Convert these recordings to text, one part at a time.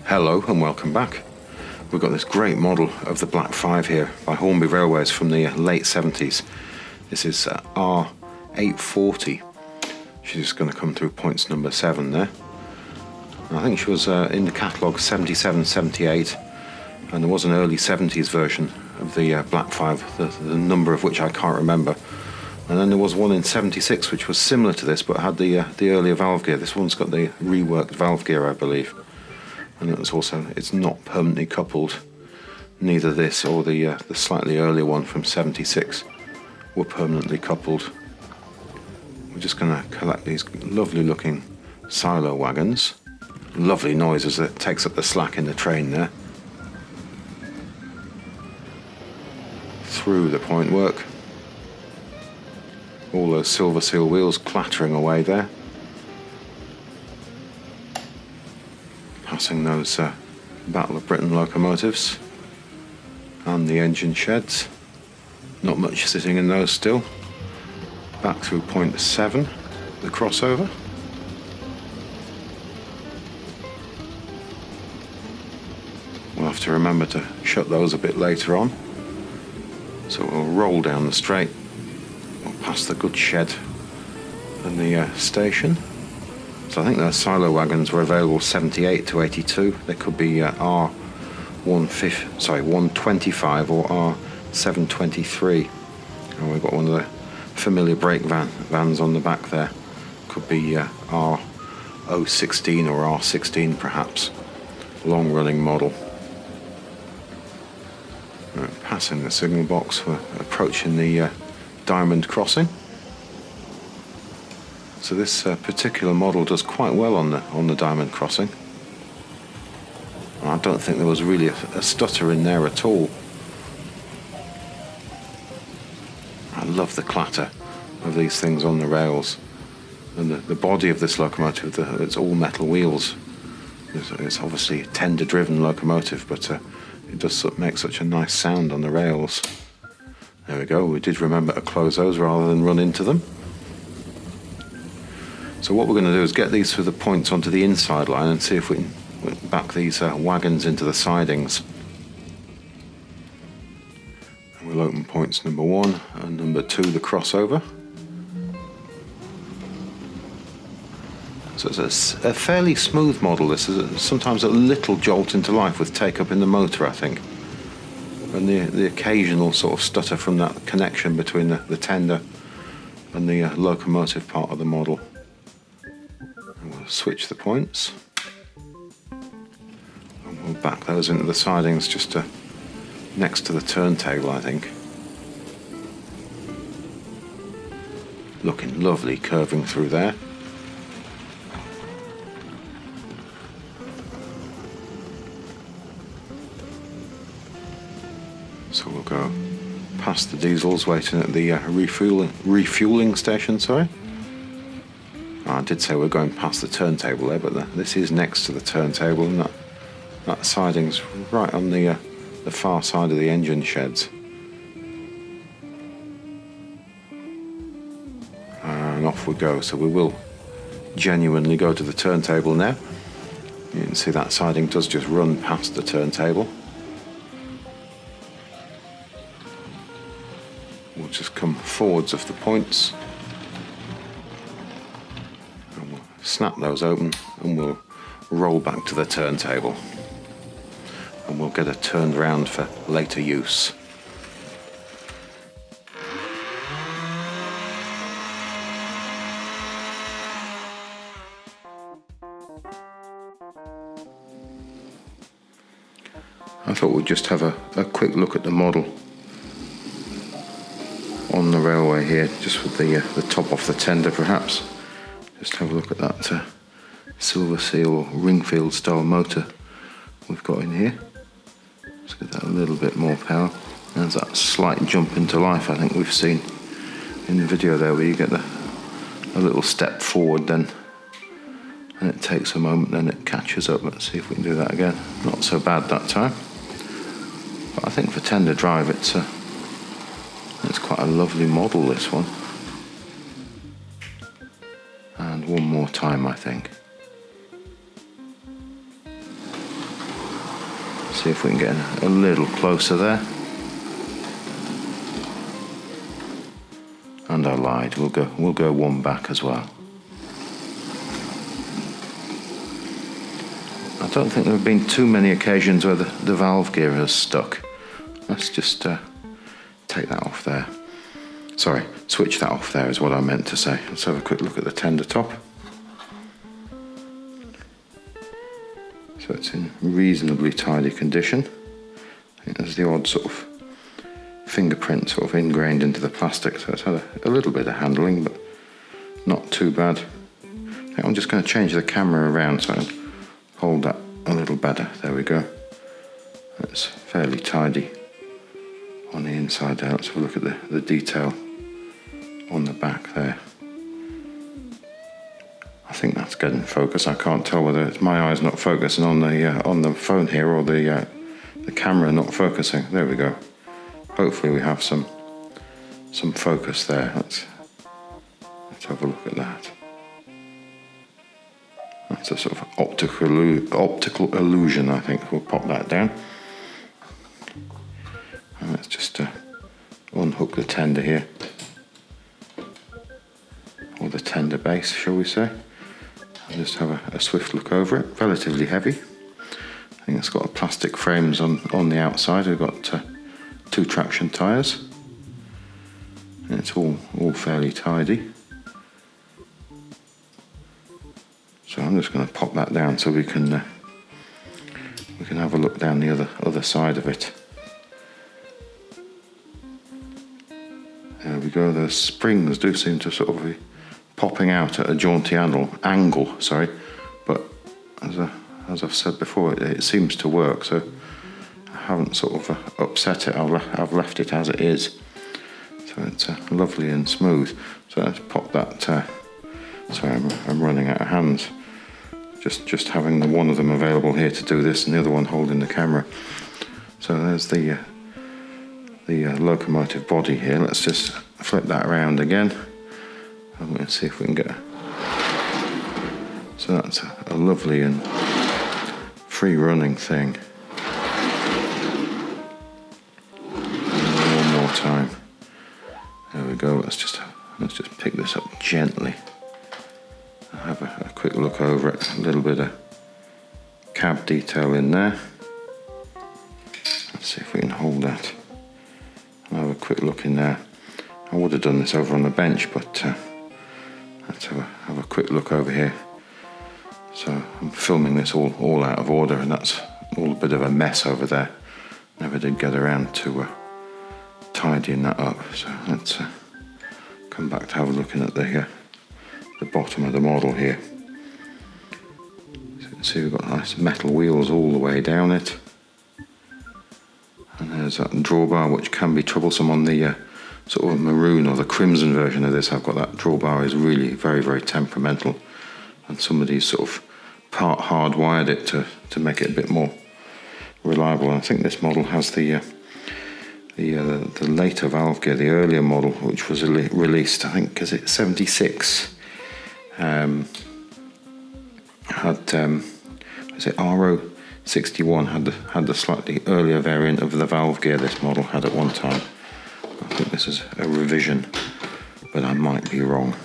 Hello and welcome back. We've got this great model of the Black 5 here by Hornby Railways from the late 70s. This is R.840. She's just going to come through points number 7 there. I think she was in the catalogue 77, 78, and there was an early 70s version of the Black 5, the number of which I can't remember. And then there was one in 76 which was similar to this but had the earlier valve gear. This one's got the reworked valve gear, I believe. And it's not permanently coupled. Neither this or the slightly earlier one from 76 were permanently coupled. We're just going to collect these lovely looking silo wagons. Lovely noise as it takes up the slack in the train there. Through the point work. All those silver seal wheels clattering away there. Passing those Battle of Britain locomotives and the engine sheds. Not much sitting in those still. Back through point 7, the crossover. We'll have to remember to shut those a bit later on. So we'll roll down the straight. We'll pass the goods shed and the station. So I think those silo wagons were available 78 to 82. They could be R125 or R723. And we've got one of the familiar brake vans on the back there. Could be R016 or R16 perhaps. Long running model. Right, passing the signal box, we're approaching the diamond crossing. So this particular model does quite well on the diamond crossing. I don't think there was really a stutter in there at all. I love the clatter of these things on the rails. And the body of this locomotive, it's all metal wheels. It's obviously a tender-driven locomotive, but it does make such a nice sound on the rails. There we go, we did remember to close those rather than run into them. So what we're going to do is get these through the points onto the inside line and see if we can back these wagons into the sidings. And we'll open points number 1 and number 2, the crossover. So it's a fairly smooth model. This is sometimes a little jolt into life with take-up in the motor, I think. And the occasional sort of stutter from that connection between the tender and the locomotive part of the model. And we'll switch the points. And we'll back those into the sidings just next to the turntable, I think. Looking lovely curving through there. So we'll go past the diesels waiting at the refueling station, sorry. I did say we're going past the turntable there, but this is next to the turntable, and that siding's right on the far side of the engine sheds. And off we go. So we will genuinely go to the turntable now. You can see that siding does just run past the turntable. We'll just come forwards of the points. And we'll snap those open and we'll roll back to the turntable. And we'll get it turned around for later use. I thought we'd just have a quick look at the model on the railway here, just with the top off the tender perhaps. Just have a look at that silver seal or Ringfield style motor we've got in here. Let's get that a little bit more power. There's that slight jump into life I think we've seen in the video there, where you get a little step forward, then and it takes a moment, then it catches up. Let's see if we can do that again. Not so bad that time. But I think for tender drive it's quite a lovely model, this one. And one more time, I think. See if we can get a little closer there. And I lied, we'll go one back as well. I don't think there have been too many occasions where the valve gear has stuck. Let's just take that off there. Sorry, switch that off there is what I meant to say. Let's have a quick look at the tender top. So it's in reasonably tidy condition. I think there's the odd sort of fingerprint sort of ingrained into the plastic, so it's had a little bit of handling, but not too bad. I think I'm just going to change the camera around so I can hold that a little better. There we go. It's fairly tidy on the inside there. Let's have a look at the detail on the back there. I think that's getting focus. I can't tell whether it's my eyes not focusing on the phone here or the camera not focusing. There we go. Hopefully we have some focus there. Let's have a look at that. That's a sort of optical illusion, I think. We'll pop that down. And let's just unhook the tender here. Or the tender base, shall we say. And just have a swift look over it. Relatively heavy. I think it's got plastic frames on the outside. We've got 2 traction tyres. And it's all fairly tidy. So I'm just going to pop that down so we can have a look down the other side of it. There we go. The springs do seem to sort of be popping out at a jaunty angle, but as I've said before, it seems to work. So I haven't sort of upset it. I've left it as it is. So it's lovely and smooth. So let's pop that. Sorry, I'm running out of hands. Just having the one of them available here to do this and the other one holding the camera. So there's the locomotive body here. Let's just flip that around again. I'm going to see if we can get so that's a lovely and free running thing. And one more time. There we go. Let's just pick this up gently. Have a quick look over it. A little bit of cab detail in there. Let's see if we can hold that. I'll have a quick look in there. I would have done this over on the bench, but let's have a quick look over here. So I'm filming this all out of order, and that's all a bit of a mess over there. Never did get around to tidying that up. So let's come back to have a look at the bottom of the model here. So you can see we've got nice metal wheels all the way down it. And there's that drawbar, which can be troublesome on the sort of maroon or the crimson version of this. I've got that drawbar is really very, very temperamental, and somebody's sort of part hardwired it to make it a bit more reliable. And I think this model has the later valve gear, the earlier model, which was released, I think, is it 76? Had was it R.840 had the slightly earlier variant of the valve gear this model had at one time. I think this is a revision, but I might be wrong.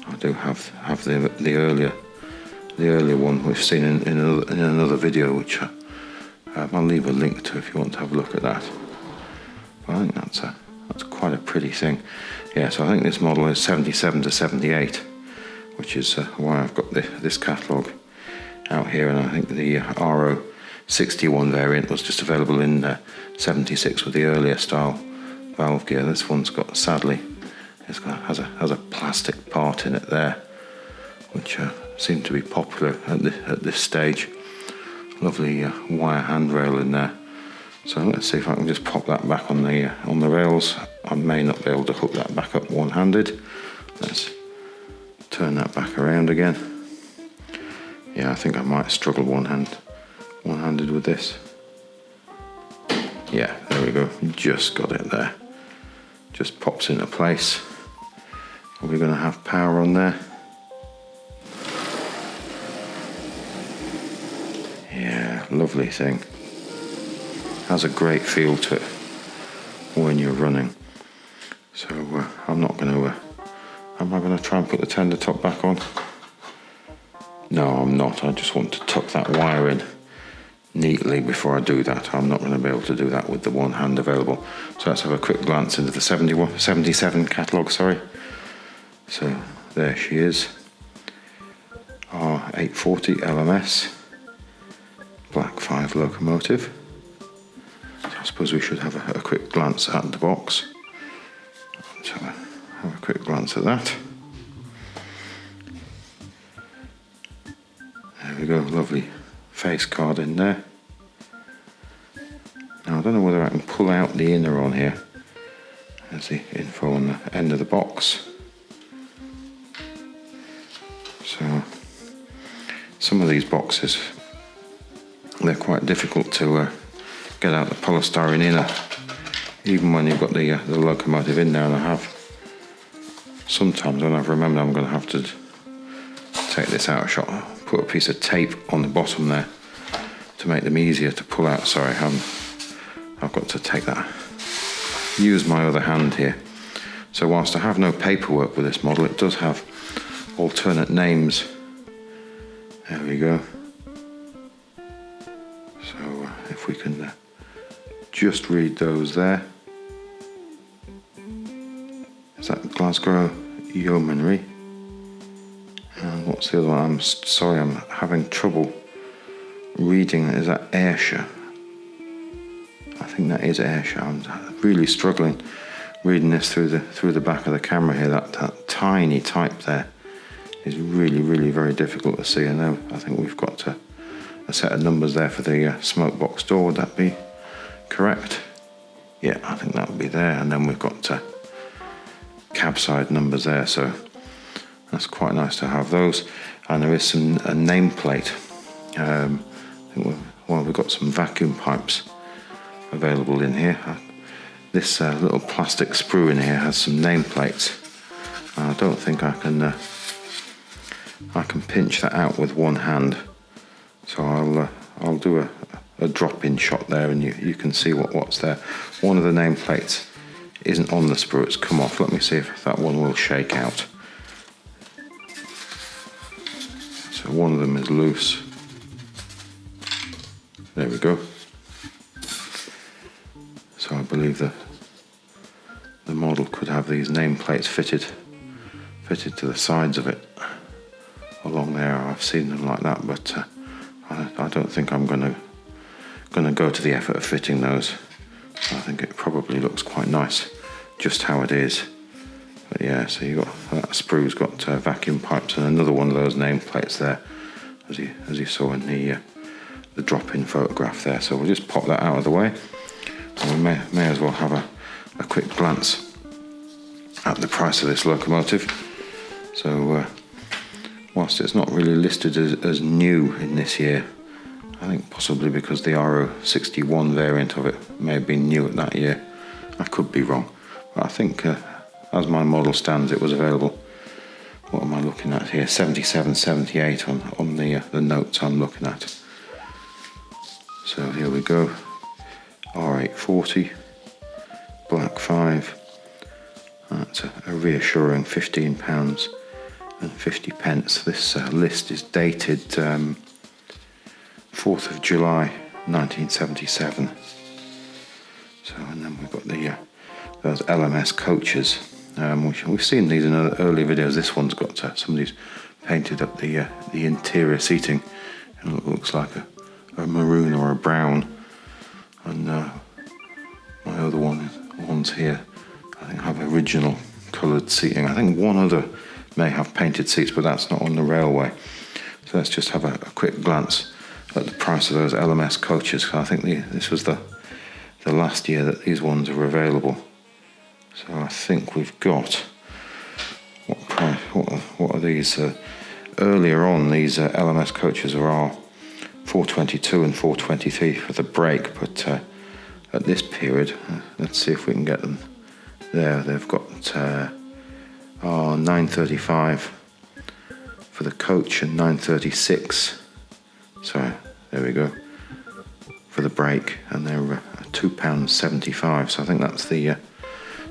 I do have the earlier one we've seen in another video, which I'll leave a link to if you want to have a look at that. But I think that's quite a pretty thing. Yeah, so I think this model is 77 to 78, which is why I've got this catalogue out here, and I think the R.840 variant was just available in 76 with the earlier style valve gear. This one's got, sadly, has a plastic part in it there, which seemed to be popular at this stage. Lovely wire handrail in there. So let's see if I can just pop that back on the rails. I may not be able to hook that back up one-handed. Let's turn that back around again. Yeah, I think I might struggle one-handed with this. Yeah, there we go. Just got it there. Just pops into place. Are we going to have power on there? Yeah, lovely thing. has a great feel to it when you're running. So I'm not going to... am I going to try and put the tender top back on? No, I'm not. I just want to tuck that wire in neatly before I do that. I'm not going to be able to do that with the one hand available. So let's have a quick glance into the 77 catalogue, sorry. So there she is. R.840 L.M.S. Black 5 locomotive. So I suppose we should have a quick glance at the box. Let's have a quick glance at that. There we go, lovely face card in there. Now I don't know whether I can pull out the inner on here. There's the info on the end of the box. So some of these boxes, they're quite difficult to get out the polystyrene inner, even when you've got the locomotive in there. And I have sometimes, when I've remembered I'm going to have to take this out of shot, put a piece of tape on the bottom there to make them easier to pull out. Sorry, I've got to take that, use my other hand here. So whilst I have no paperwork with this model, it does have alternate names. There we go. So if we can just read those there. Is that Glasgow Yeomanry? And what's the other one? I'm sorry, I'm having trouble reading. Is that Ayrshire? I think that is Ayrshire. I'm really struggling reading this through the back of the camera here. That tiny type there is really very difficult to see. And then I think we've got a set of numbers there for the smoke box door. Would that be correct? Yeah, I think that would be there. And then we've got cab side numbers there. So that's quite nice to have those. And there is a nameplate. I think we've got some vacuum pipes available in here. This little plastic sprue in here has some nameplates. I don't think I can pinch that out with one hand. So I'll do a drop-in shot there, and you can see what's there. One of the nameplates isn't on the sprue; it's come off. Let me see if that one will shake out. So one of them is loose. There we go. So I believe that the model could have these nameplates fitted to the sides of it along there. I've seen them like that, but I don't think I'm going to go to the effort of fitting those. I think it probably looks quite nice just how it is. But yeah, so you got that sprue's got vacuum pipes and another one of those nameplates there, as you saw in the drop-in photograph there. So we'll just pop that out of the way, and we may as well have a quick glance at the price of this locomotive. So whilst it's not really listed as new in this year, I think possibly because the R.061 variant of it may have been new at that year. I could be wrong, but I think as my model stands, it was available. What am I looking at here? 77, 78 on the notes I'm looking at. So here we go. R.840, Black 5. That's a reassuring £15 and 50 pence. This list is dated 4th of July 1977. So, and then we've got those L.M.S Coaches. We've seen these in earlier videos. This one's got somebody's painted up the interior seating, and it looks like a maroon or a brown. And my other ones here, I think have original coloured seating. I think one other may have painted seats, but that's not on the railway. So let's just have a quick glance at the price of those L.M.S coaches. I think this was the last year that these ones were available. So I think we've got what price? What are these? Earlier on, these L.M.S coaches are R.422 and 423 for the brake, but at this period, let's see if we can get them there. They've got R.935 for the coach and 936. Sorry, there we go, for the brake, and they're £2.75. So I think that's the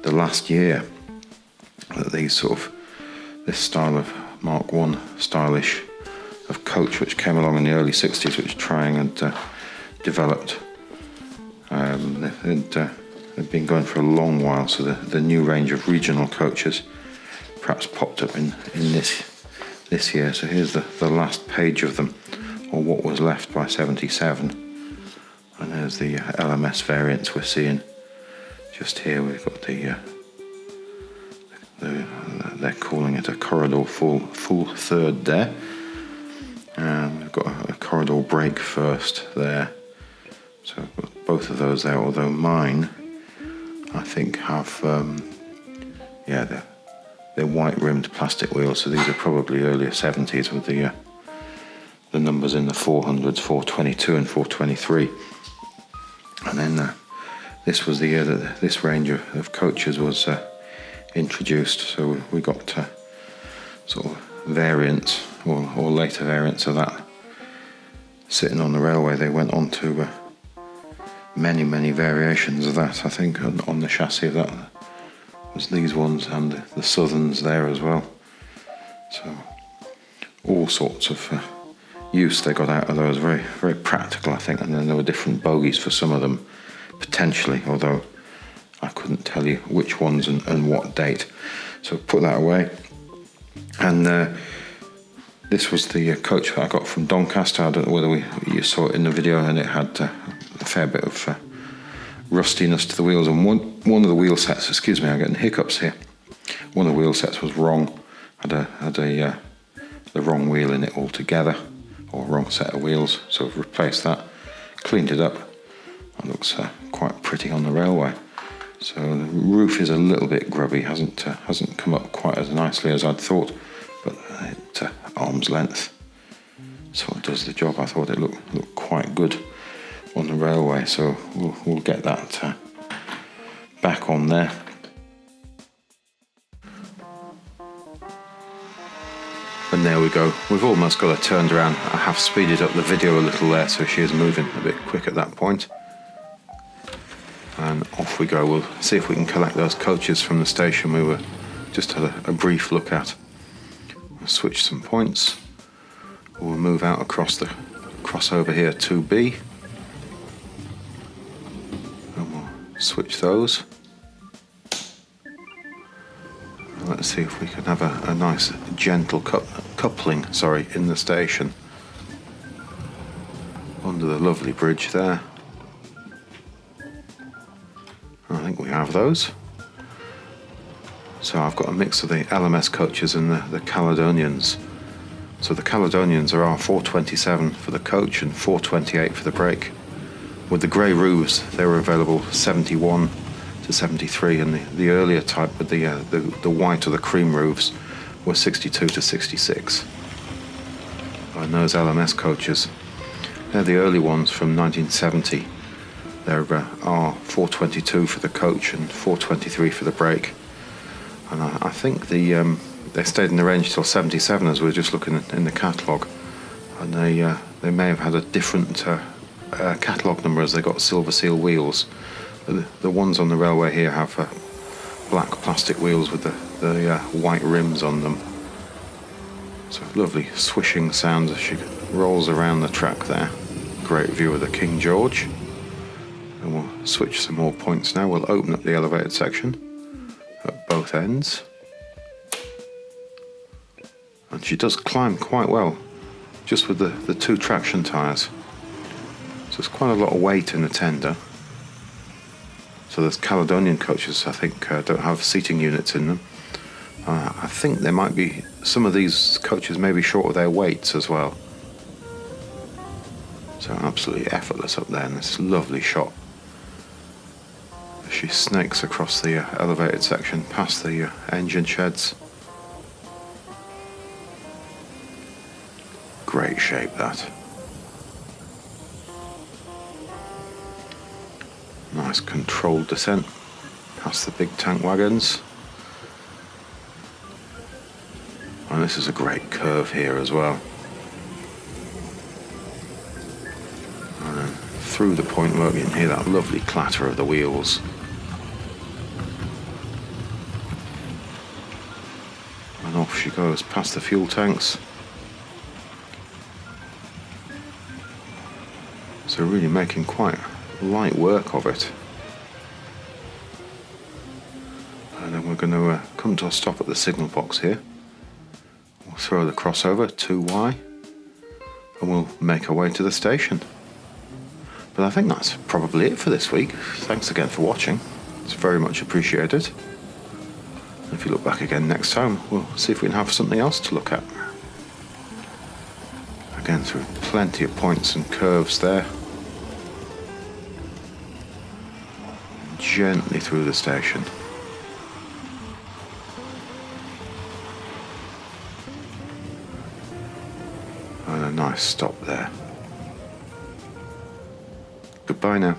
last year that these this style of Mark 1 stylish of coach, which came along in the early 60s, which Triang had developed. They'd been going for a long while, so the new range of regional coaches perhaps popped up in this year. So here's the last page of them, or what was left by 77. And there's the L.M.S variants we're seeing just here. We've got they're calling it a corridor full third there. We've got a corridor brake first there. So I've got both of those there, although mine, I think, have, they're white-rimmed plastic wheels, so these are probably earlier 70s with the numbers in the 400s, 422 and 423. And then this was the year that this range of coaches was introduced, so we got sort of variants, or later variants of that. Sitting on the railway, they went on to many variations of that. I think on the chassis of that was these ones, and the Southerns there as well. So all sorts of use they got out of those. Very practical, I think. And then there were different bogies for some of them, potentially, although I couldn't tell you which ones and what date. So put that away. And this was the coach that I got from Doncaster. I don't know whether you saw it in the video, and it had a fair bit of rustiness to the wheels. And one of the wheel sets, excuse me, I'm getting hiccups here. One of the wheel sets was wrong. Had the wrong wheel in it altogether, or wrong set of wheels. So I've replaced that, cleaned it up. It looks quite pretty on the railway. So the roof is a little bit grubby, hasn't come up quite as nicely as I'd thought, but it arm's length sort of does the job. I thought it looked quite good on the railway, so we'll get that back on there. And there we go. We've almost got her turned around. I have speeded up the video a little there, so she is moving a bit quick at that point. And off we go. We'll see if we can collect those coaches from the station we were just had a brief look at. We'll switch some points. We'll move out across the crossover here 2B. And we'll switch those. And let's see if we can have a nice gentle coupling in the station. Under the lovely bridge there. I think we have those. So I've got a mix of the L.M.S coaches and the Caledonians. So the Caledonians are R427 for the coach and 428 for the brake. With the grey roofs, they were available 71 to 73, and the earlier type with the white or the cream roofs were 62 to 66. And those L.M.S coaches, they're the early ones from 1970. They're R422 for the coach and 423 for the brake. And I think they stayed in the range till 77, as we were just looking in the catalogue. And they may have had a different catalogue number as they got silver seal wheels. The ones on the railway here have black plastic wheels with the white rims on them. So lovely swishing sounds as she rolls around the track there. Great view of the King George. And we'll switch some more points now. We'll open up the elevated section at both ends. And she does climb quite well, just with the two traction tyres. So there's quite a lot of weight in the tender. So those Caledonian coaches, I think, don't have seating units in them. I think there might be, some of these coaches may be short of their weights as well. So absolutely effortless up there in this lovely shot. She snakes across the elevated section past the engine sheds. Great shape, that. Nice controlled descent past the big tank wagons. And this is a great curve here as well. And then through the point work. You can hear that lovely clatter of the wheels. And off she goes past the fuel tanks. So really making quite light work of it. And then we're going to come to a stop at the signal box here. We'll throw the crossover 2Y and we'll make our way to the station. But I think that's probably it for this week. Thanks again for watching. It's very much appreciated. If you look back again next time, we'll see if we can have something else to look at. Again, through plenty of points and curves there. Gently through the station. And a nice stop there. Goodbye now.